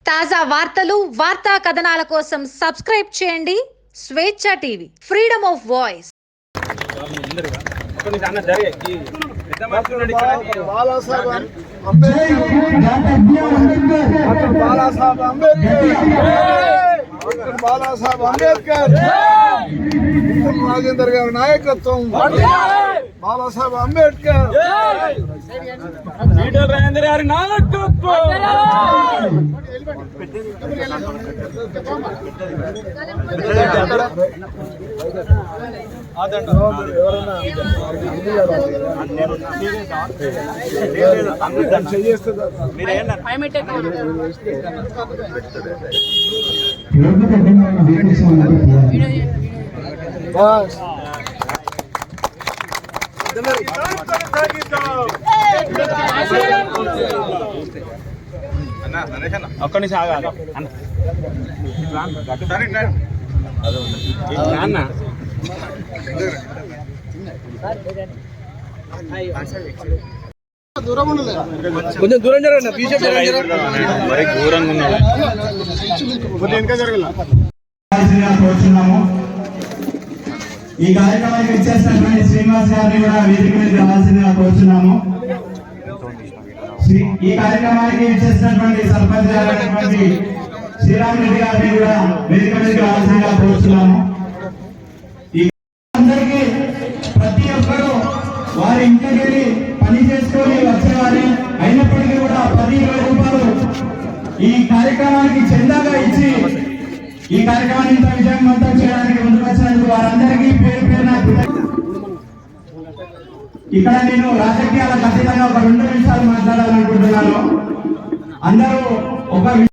తాజా వార్తలు వార్తా కథనాల కోసం సబ్స్క్రైబ్ చేయండి స్వేచ్ఛ TV, freedom of voice. Rajender గారి నాయకత్వం, బాలాసాహెబ్ అంబేద్కర్ రాజేందర్ గారి నాయకత్వం. ఒక్క నిమిషం ఆగాలి అన్న. కొంచెం దూరం జరగండి, మరి దూరంగా ఉన్నాడు. ఇంకా జరగలేదు. ఈ కార్యక్రమానికి ఇచ్చేసినటువంటి శ్రీనివాస్ గారిని కూడా వేదిక మీద రావాల్సిందిగా కోరుచున్నాము. ఈ కార్యక్రమానికి ఇచ్చేసినటువంటి సర్పంచ్ గారైనటువంటి శ్రీరామ్ రెడ్డి గారిని కూడా వేదిక మీద రావాల్సిందిగా కోరుచున్నాము. అందరికీ ప్రతి ఒక్కరూ వారి ఇంటికి వెళ్ళి పని చేసుకొని వచ్చేవారే అయినప్పటికీ కూడా 10-20 రూపాయలు ఈ కార్యక్రమానికి చందాగా ఇచ్చి ఈ కార్యక్రమాన్ని ఇంత విజయవంతం చేయడానికి ముందుకు వచ్చినందుకు వారందరికీ పేరు పేరున ఇక్కడ నేను రాజకీయాలకు అతీతంగా ఒక 2 నిమిషాలు మాట్లాడాలనుకుంటున్నాను. అందరూ ఒక